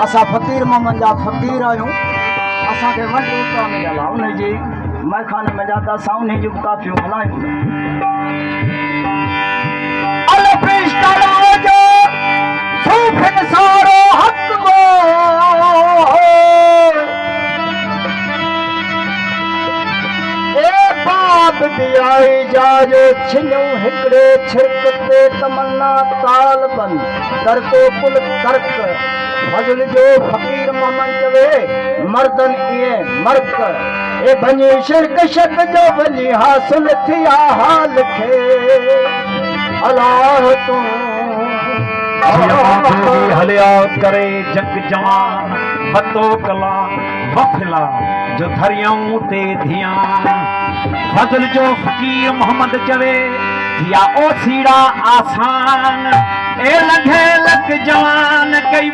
असा फकीर मोहम्मद जा फकीर आहियूं। असांखे वॾो उता मिलियल आहे उन जी मैखाने में जाता असां उन जूं काफ़ियूं हलायूं। अल पेश करो जो सूफ़िन सारो हक़ गो ए बाप दियाई जाजो छिनो हिकड़े छिरक ते तमन्ना ताल बंद तरको कुल कर्क फजल जो फकीर मोहम्मद चवे मर्दन इए मर्द ए बनी शिरक शक जो बनी हासिल थिया हाल खे अल्लाह तू हलिया करे जग जवान बतो कला वफिला जो धरियाऊं ते धियान फजल जो फकीर मोहम्मद चवे थिया ओसीड़ा आसान ए लगे लग जवान कई